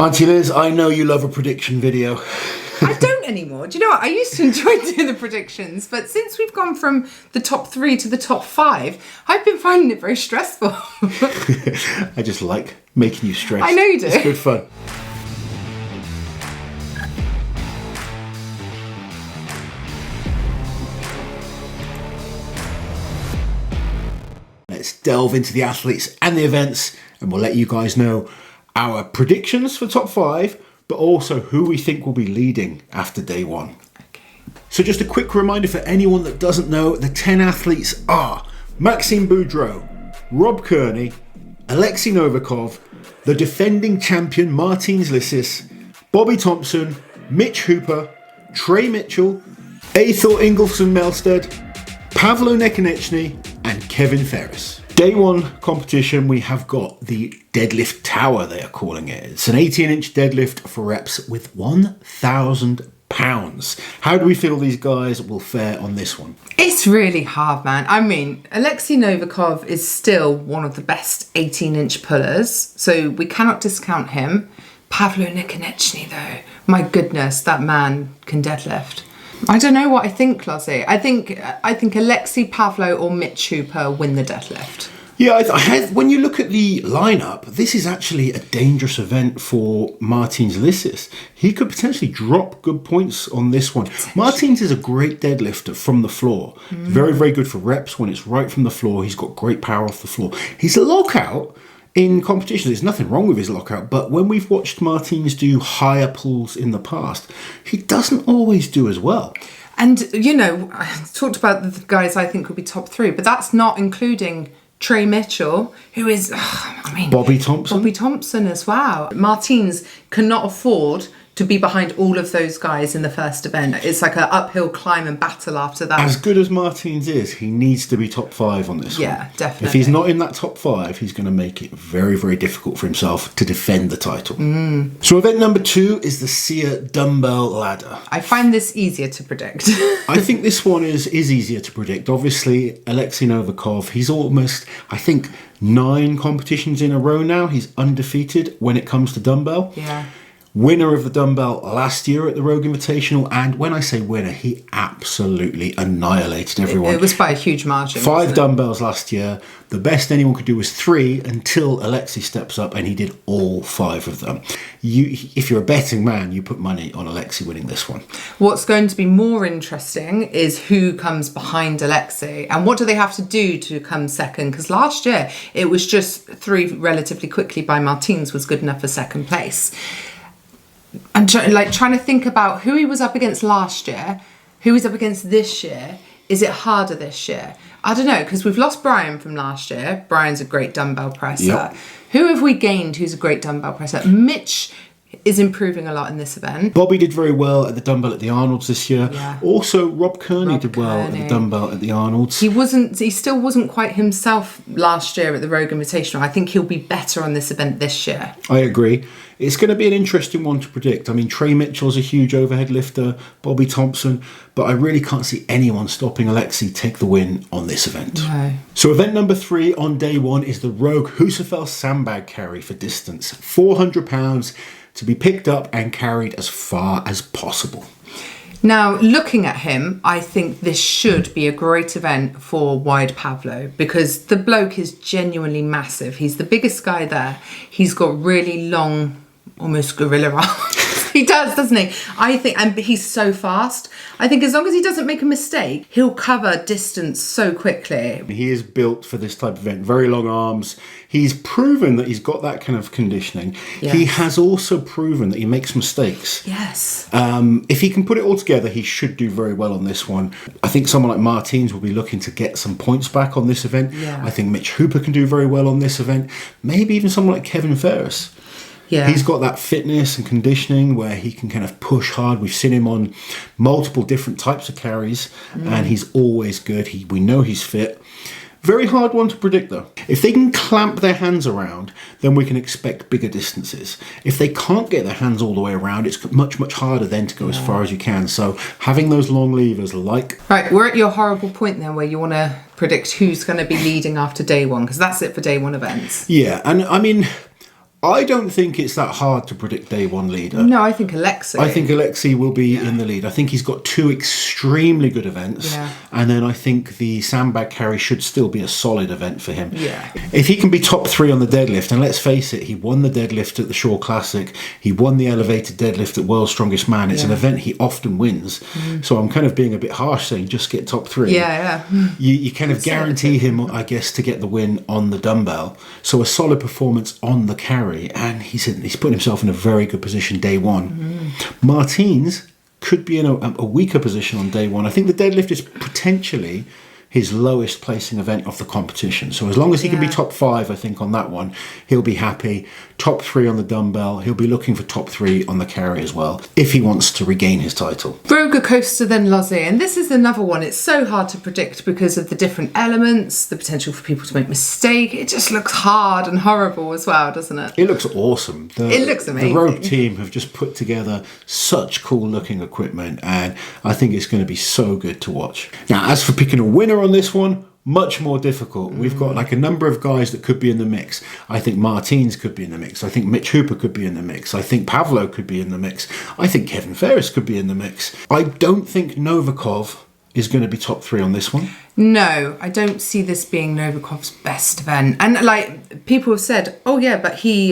Auntie Liz, I know you love a prediction video. I don't anymore. Do you know what? I used to enjoy doing the predictions, but since we've gone from the top 3 to the top 5, I've been finding it very stressful. I just like making you stressed. I know you do. It's good fun. Let's delve into the athletes and the events, and we'll let you guys know our predictions for top 5, but also who we think will be leading after day 1. Okay. So just a quick reminder for anyone that doesn't know, the 10 athletes are Maxime Boudreau, Rob Kearney, Alexei Novikov, the defending champion Martins Lissis, Bobby Thompson, Mitch Hooper, Trey Mitchell, Aethel Ingolfsson Melstead, Pavlo Nekonechny, and Kevin Ferris. Day 1 competition, we have got the deadlift tower, they are calling it. It's an 18-inch deadlift for reps with 1,000 pounds. How do we feel these guys will fare on this one? It's really hard, man. I mean, Alexei Novikov is still one of the best 18-inch pullers, so we cannot discount him. Pavlo Nekonechny, though, my goodness, that man can deadlift. I don't know what I think, Lozzie. I think Alexei, Pavlo or Mitch Hooper win the deadlift. Yeah, when you look at the lineup, this is actually a dangerous event for Martins Lissis. He could potentially drop good points on this one. Martins is a great deadlifter from the floor. Very, very good for reps when it's right from the floor. He's got great power off the floor. His lockout in competition, there's nothing wrong with his lockout, but when we've watched Martins do higher pulls in the past, he doesn't always do as well. And, you know, I talked about the guys I think would be top 3, but that's not including Trey Mitchell, who is, Bobby Thompson. Bobby Thompson as well. Martins cannot afford to be behind all of those guys in the first event. It's like an uphill climb and battle after that. As good as Martins is, he needs to be top 5 on this one. Yeah, definitely. If he's not in that top 5, he's going to make it very, very difficult for himself to defend the title. So event number 2 is the SEER dumbbell ladder. I find this easier to predict. I think this one is easier to predict. Obviously, Alexei Novikov, he's almost, I think, 9 competitions in a row now. He's undefeated when it comes to dumbbell. Yeah. Winner of the dumbbell last year at the Rogue Invitational, and when I say winner, he absolutely annihilated everyone. It was by a huge margin. 5 dumbbells last year. The best anyone could do was 3 until Alexei steps up, and he did all 5 of them. If you're a betting man, you put money on Alexei winning this one. What's going to be more interesting is who comes behind Alexei, and what do they have to do to come second? Because last year it was just 3 relatively quickly by Martins was good enough for second place. I'm trying to think about who he was up against last year, who he's up against this year. Is it harder this year? I don't know, because we've lost Brian from last year. Brian's a great dumbbell presser. Yep. Who have we gained who's a great dumbbell presser? Mitch is improving a lot in this event. Bobby did very well at the dumbbell at the Arnolds this year. Yeah. Also, Rob Kearney did well at the dumbbell at the Arnolds. He still wasn't quite himself last year at the Rogue Invitational. I think he'll be better on this event this year. I agree. It's going to be an interesting one to predict. I mean, Trey Mitchell's a huge overhead lifter, Bobby Thompson, but I really can't see anyone stopping Alexei take the win on this event. No. So event number 3 on day 1 is the Rogue Husafell sandbag carry for distance. 400 pounds to be picked up and carried as far as possible. Now, looking at him, I think this should be a great event for Wide Pavlo because the bloke is genuinely massive. He's the biggest guy there. He's got really long, almost gorilla arms. He does, doesn't he? I think, and he's so fast. I think as long as he doesn't make a mistake, he'll cover distance so quickly. He is built for this type of event. Very long arms. He's proven that he's got that kind of conditioning. Yes. He has also proven that he makes mistakes. Yes. If he can put it all together, he should do very well on this one. I think someone like Martins will be looking to get some points back on this event. Yeah. I think Mitch Hooper can do very well on this event. Maybe even someone like Kevin Ferris. Yeah. He's got that fitness and conditioning where he can kind of push hard. We've seen him on multiple different types of carries and he's always good. We know he's fit. Very hard one to predict though. If they can clamp their hands around, then we can expect bigger distances. If they can't get their hands all the way around, it's much, much harder then to go as far as you can. So having those long levers Right, we're at your horrible point then where you want to predict who's going to be leading after day 1 because that's it for day 1 events. Yeah, and I mean, I don't think it's that hard to predict day one leader. No, I think Alexei. I think Alexei will be in the lead. I think he's got 2 extremely good events. Yeah. And then I think the sandbag carry should still be a solid event for him. Yeah. If he can be top 3 on the deadlift, and let's face it, he won the deadlift at the Shore Classic. He won the elevated deadlift at World's Strongest Man. It's an event he often wins. So I'm kind of being a bit harsh saying just get top 3. Yeah. You kind of guarantee him, I guess, to get the win on the dumbbell. So a solid performance on the carry. And he's put himself in a very good position day one. Martins could be in a weaker position on day one. I think the deadlift is potentially his lowest placing event of the competition. So as long as he can be top 5, I think, on that one, he'll be happy. Top 3 on the dumbbell. He'll be looking for top 3 on the carry as well, if he wants to regain his title. Rogue Coaster, then Lozzie. And this is another one. It's so hard to predict because of the different elements, the potential for people to make mistakes. It just looks hard and horrible as well, doesn't it? It looks awesome. It looks amazing. The Rogue team have just put together such cool looking equipment, and I think it's going to be so good to watch. Now, as for picking a winner on this one, much more difficult. We've got like a number of guys that could be in the mix. I think Martins could be in the mix. I think Mitch Hooper could be in the mix. I think Pavlo could be in the mix. I think Kevin Ferris could be in the mix. I don't think Novikov is going to be top 3 on this one. No, I don't see this being Novikov's best event. And like people have said, oh yeah, but he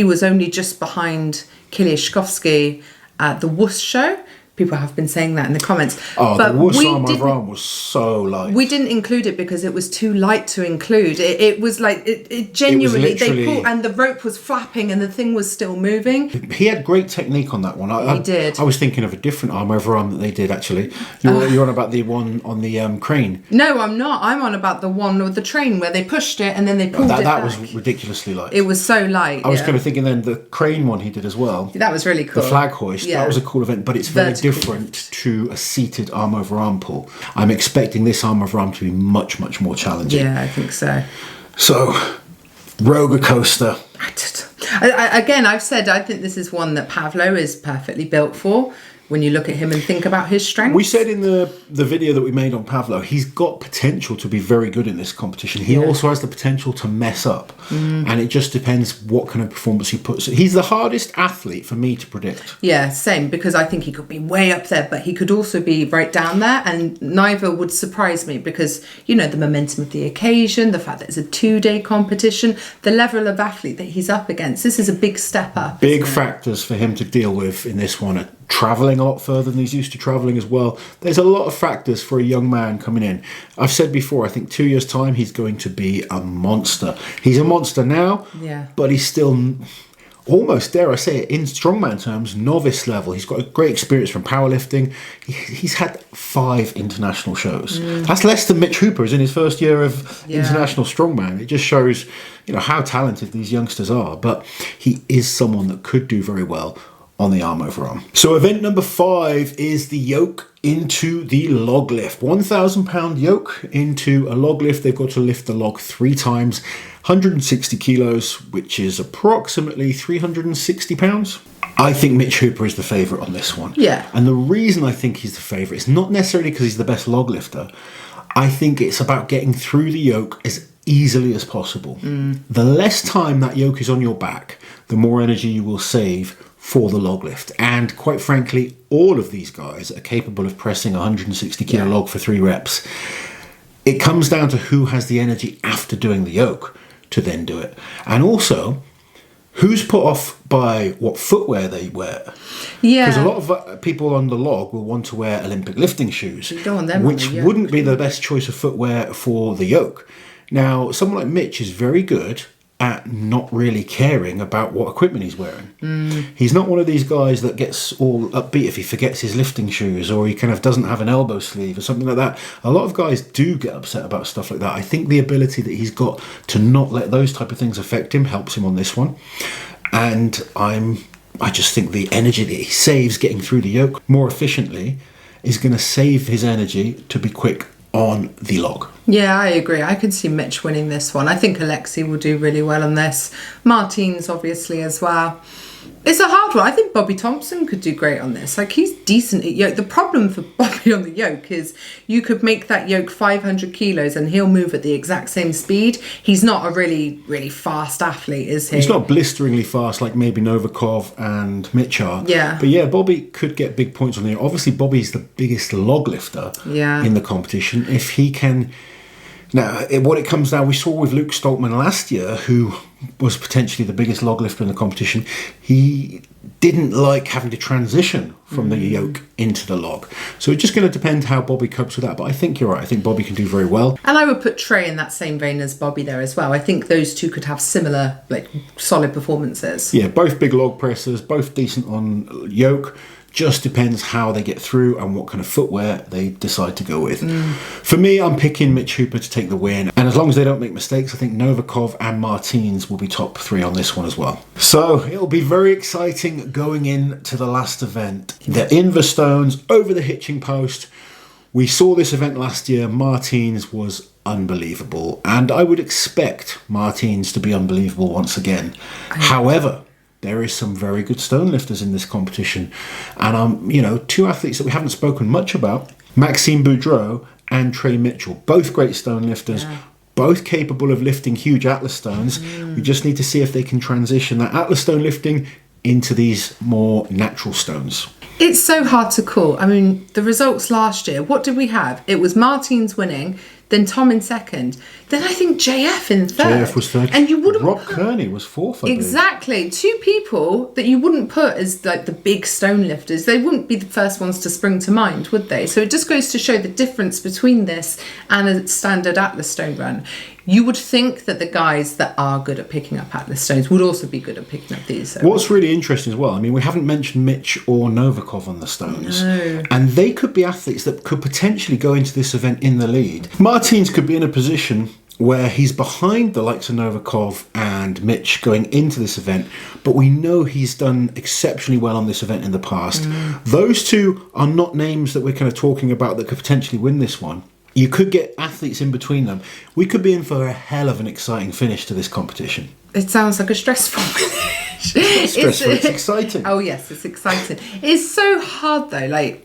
was only just behind Kiliashkovsky at the Wuss show. People have been saying that in the comments. Oh, but the Wuss arm over arm was so light. We didn't include it because it was too light to include. It was like, it genuinely, they pulled, and the rope was flapping and the thing was still moving. He had great technique on that one. He did. I was thinking of a different arm over arm that they did, actually. You're on about the one on the crane. No, I'm not. I'm on about the one with the train where they pushed it and then they pulled it back. That was ridiculously light. It was so light. I was kind of thinking then the crane one he did as well. That was really cool. The flag hoist, that was a cool event, but it's very different to a seated arm over arm pull. I'm expecting this arm over arm to be much, much more challenging. Yeah, I think so. So, Rogue Coaster. Again, I've said I think this is one that Pavlo is perfectly built for. When you look at him and think about his strengths. We said in the video that we made on Pavlo, he's got potential to be very good in this competition. He also has the potential to mess up. And it just depends what kind of performance he puts. He's the hardest athlete for me to predict. Yeah, same, because I think he could be way up there, but he could also be right down there, and neither would surprise me because, you know, the momentum of the occasion, the fact that it's a 2-day competition, the level of athlete that he's up against. This is a big step up. Big factors for him to deal with in this one. Travelling a lot further than he's used to travelling as well. There's a lot of factors for a young man coming in. I've said before, I think 2 years' time he's going to be a monster. He's a monster now, but he's still almost, dare I say it, in strongman terms, novice level. He's got a great experience from powerlifting. He's had 5 international shows. That's less than Mitch Hooper is in his first year of international strongman. It just shows, you know, how talented these youngsters are. But he is someone that could do very well on the arm over arm. So event number 5 is the yoke into the log lift. 1,000 pound yoke into a log lift. They've got to lift the log 3 times, 160 kilos, which is approximately 360 pounds. I think Mitch Hooper is the favourite on this one. Yeah. And the reason I think he's the favourite is not necessarily because he's the best log lifter. I think it's about getting through the yoke as easily as possible. The less time that yoke is on your back, the more energy you will save for the log lift. And quite frankly, all of these guys are capable of pressing a 160 kilo log for 3 reps. It comes down to who has the energy after doing the yoke to then do it. And also, who's put off by what footwear they wear. Yeah. Because a lot of people on the log will want to wear Olympic lifting shoes, You don't want them which on the yoke. wouldn't be the best choice of footwear for the yoke. Now, someone like Mitch is very good at not really caring about what equipment he's wearing. He's not one of these guys that gets all upbeat if he forgets his lifting shoes or he kind of doesn't have an elbow sleeve or something like that. A lot of guys do get upset about stuff like that. I think the ability that he's got to not let those type of things affect him helps him on this one. And I just think the energy that he saves getting through the yoke more efficiently is going to save his energy to be quick on the log. Yeah, I agree. I could see Mitch winning this one. I think Alexei will do really well on this. Martins, obviously, as well. It's a hard one. I think Bobby Thompson could do great on this. Like, he's decent at yoke. The problem for Bobby on the yoke is you could make that yoke 500 kilos and he'll move at the exact same speed. He's not a really, really fast athlete, is he? He's not blisteringly fast like maybe Novikov and Mitch are. Yeah. But yeah, Bobby could get big points on the yoke. Obviously, Bobby's the biggest log lifter in the competition. If he can... Now, what it comes down, we saw with Luke Stoltman last year, who was potentially the biggest log lifter in the competition, he didn't like having to transition from the yoke into the log. So it's just going to depend how Bobby copes with that. But I think you're right. I think Bobby can do very well. And I would put Trey in that same vein as Bobby there as well. I think those two could have similar, like, solid performances. Yeah, both big log pressers, both decent on yoke. Just depends how they get through and what kind of footwear they decide to go with. For me, I'm picking Mitch Hooper to take the win. And as long as they don't make mistakes, I think Novikov and Martins will be top 3 on this one as well. So it'll be very exciting going into the last event. The Inverstones over the hitching post. We saw this event last year. Martins was unbelievable. And I would expect Martins to be unbelievable once again. However, there is some very good stone lifters in this competition. And, two athletes that we haven't spoken much about, Maxime Boudreau and Trey Mitchell, both great stone lifters, both capable of lifting huge Atlas stones. We just need to see if they can transition that Atlas stone lifting into these more natural stones. It's so hard to call. I mean, the results last year, what did we have? It was Martins winning, then Tom in second, then I think JF in third. JF was third. And you wouldn't Rob Kearney was fourth, I believe. Exactly. 2 people that you wouldn't put as like the big stone lifters. They wouldn't be the first ones to spring to mind, would they? So it just goes to show the difference between this and a standard Atlas stone run. You would think that the guys that are good at picking up Atlas stones would also be good at picking up these. What's really interesting as well, I mean, we haven't mentioned Mitch or Novikov on the stones. No. And they could be athletes that could potentially go into this event in the lead. Martins could be in a position where he's behind the likes of Novikov and Mitch going into this event, but we know he's done exceptionally well on this event in the past. Those two are not names that we're kind of talking about that could potentially win this one. You could get athletes in between them. We could be in for a hell of an exciting finish to this competition. It sounds like a stressful finish. It's not stressful, it's exciting. Oh yes, it's exciting. It's so hard though, like,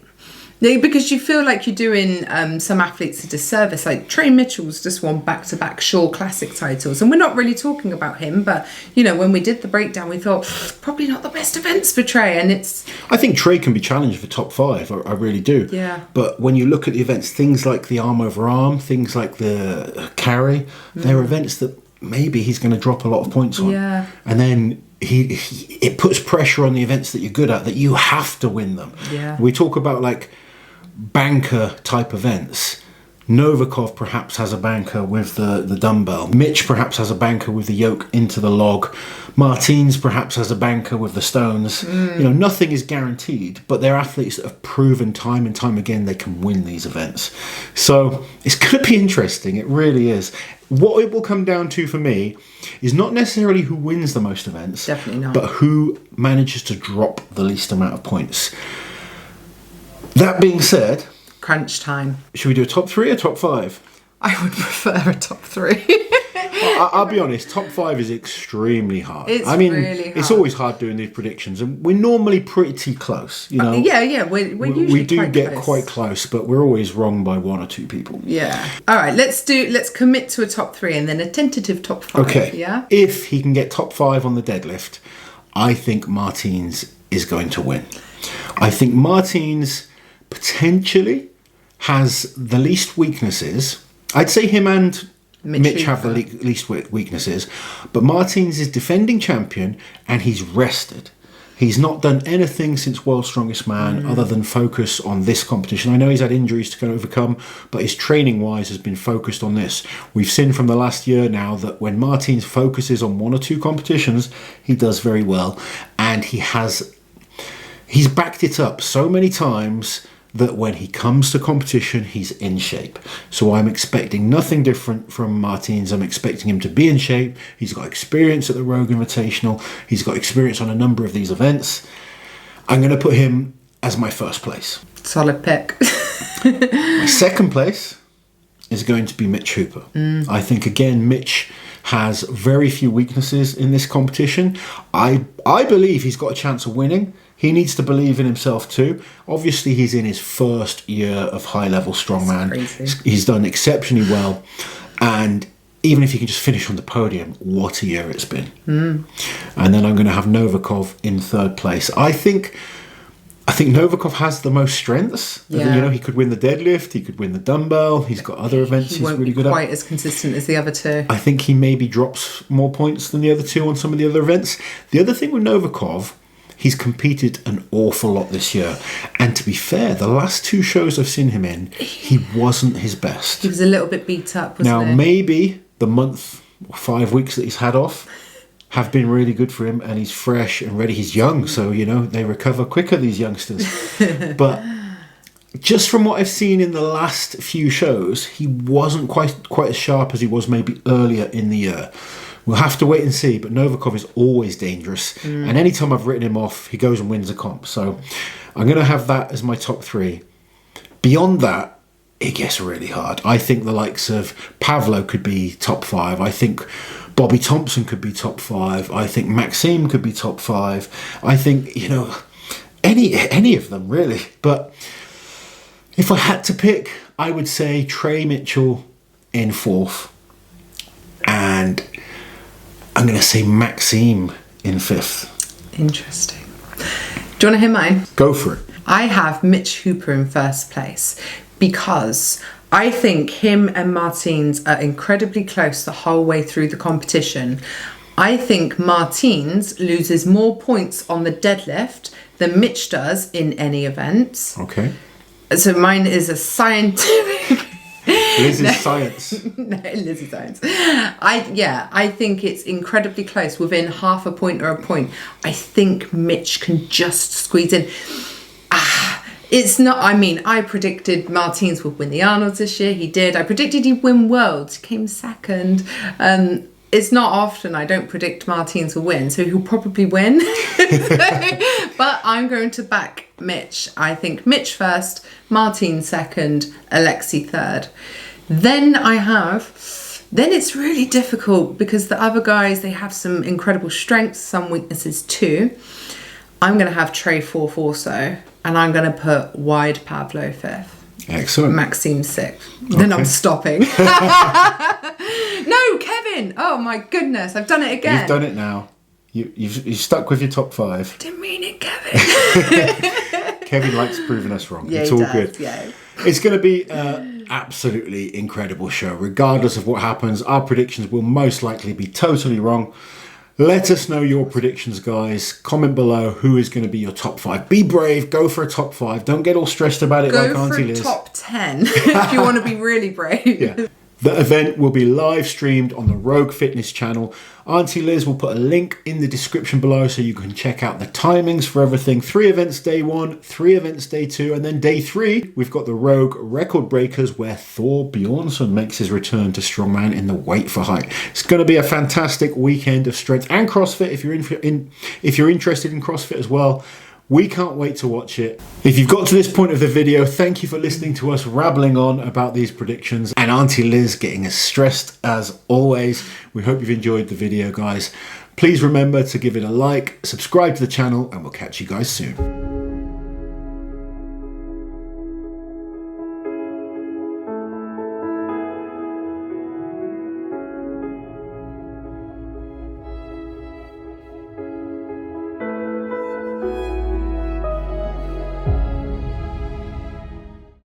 because you feel like you're doing some athletes a disservice. Like Trey Mitchell's just won back-to-back Shaw Classic titles, and we're not really talking about him, but when we did the breakdown, we thought probably not the best events for Trey, and it's... I think Trey can be challenged for top 5, I really do. Yeah. But when you look at the events, things like the arm over arm, things like the carry, they're events that maybe he's going to drop a lot of points on. Yeah. And then it puts pressure on the events that you're good at, that you have to win them. Yeah. We talk about like banker type events. Novikov perhaps has a banker with the dumbbell. Mitch perhaps has a banker with the yoke into the log. Martins perhaps has a banker with the stones. Nothing is guaranteed, but they're athletes that have proven time and time again they can win these events. So it's going to be interesting. It really is. What it will come down to for me is not necessarily who wins the most events, definitely not, but who manages to drop the least amount of points. That being said, crunch time. Should we do a top 3 or top 5? I would prefer a top 3. I'll be honest, top 5 is extremely hard. It's really hard. It's always hard doing these predictions, and we're normally pretty close. Yeah, we're usually we do quite get close. quite close, but we're always wrong by 1 or 2 people. Yeah. All right, let's commit to a top 3 and then a tentative top 5. Okay. Yeah. If he can get top 5 on the deadlift, I think Martins is going to win. I think Martins potentially has the least weaknesses. I'd say him and Mitch have the least weaknesses, but Martins is defending champion and he's rested. He's not done anything since World's Strongest Man other than focus on this competition. I know he's had injuries to overcome, but his training wise has been focused on this. We've seen from the last year now that when Martins focuses on 1 or 2 competitions, he does very well, and he's backed it up so many times that when he comes to competition, he's in shape. So I'm expecting nothing different from Martins. I'm expecting him to be in shape. He's got experience at the Rogue Invitational. He's got experience on a number of these events. I'm going to put him as my first place. Solid pick. My second place is going to be Mitch Hooper. I think, again, Mitch has very few weaknesses in this competition. I believe he's got a chance of winning. He needs to believe in himself too. Obviously, he's in his first year of high-level strongman. He's done exceptionally well. And even if he can just finish on the podium, what a year it's been. And then I'm going to have Novikov in third place. I think Novikov has the most strengths. Yeah. You know, he could win the deadlift, he could win the dumbbell, he's got other events he's really good at. He won't be quite as consistent as the other two. I think he maybe drops more points than the other two on some of the other events. The other thing with Novikov, he's competed an awful lot this year. And to be fair, the last two shows I've seen him in, he wasn't his best. He was a little bit beat up, wasn't he? Now, maybe the month or 5 weeks that he's had off have been really good for him, and he's fresh and ready. He's young, so, you know, they recover quicker, these youngsters. But just from what I've seen in the last few shows, he wasn't quite as sharp as he was maybe earlier in the year. We'll have to wait and see, but Novikov is always dangerous. And anytime I've written him off, he goes and wins a comp. So I'm going to have that as my top 3. Beyond that, it gets really hard. I think the likes of Pavlo could be top 5. I think Bobby Thompson could be top 5. I think Maxime could be top 5. I think, you know, any of them really. But if I had to pick, I would say Trey Mitchell in 4th. And I'm going to say Maxime in 5th. Interesting. Do you want to hear mine? Go for it. I have Mitch Hooper in first place because I think him and Martins are incredibly close the whole way through the competition. I think Martins loses more points on the deadlift than Mitch does in any events. Okay. So mine is a scientific... Liz's science. No, Liz's science. I think it's incredibly close, within half a point or a point. I think Mitch can just squeeze in. It's not, I mean, I predicted Martins would win the Arnolds this year. He did. I predicted he'd win Worlds. He came second. It's not often I don't predict Martins will win, so he'll probably win. But I'm going to back Mitch. I think Mitch first, Martins second, Alexei third. Then it's really difficult because the other guys, they have some incredible strengths, some weaknesses too. I'm going to have Trey 4th also, and I'm going to put Wide Pavlo 5th. Excellent. Maxime 6th. Then I'm stopping. No, Kevin! Oh my goodness, I've done it again. You've done it now. You've stuck with your top 5. Didn't mean it, Kevin. Kevin likes proving us wrong. Yeah, it's he all does, good. Yeah. It's going to be an absolutely incredible show. Regardless of what happens, our predictions will most likely be totally wrong. Let us know your predictions, guys. Comment below who is going to be your top 5. Be brave. Go for a top 5. Don't get all stressed about it like Auntie Liz. Go for a top 10 if you want to be really brave. Yeah. The event will be live streamed on the Rogue Fitness channel. Auntie Liz will put a link in the description below so you can check out the timings for everything. 3 events day 1, 3 events day 2, and then day 3, we've got the Rogue Record Breakers where Thor Bjornsson makes his return to Strongman in the weight for height. It's going to be a fantastic weekend of strength and CrossFit if you're interested in CrossFit as well. We can't wait to watch it. If you've got to this point of the video, thank you for listening to us rabbling on about these predictions and Auntie Liz getting as stressed as always. We hope you've enjoyed the video, guys. Please remember to give it a like, subscribe to the channel, and we'll catch you guys soon.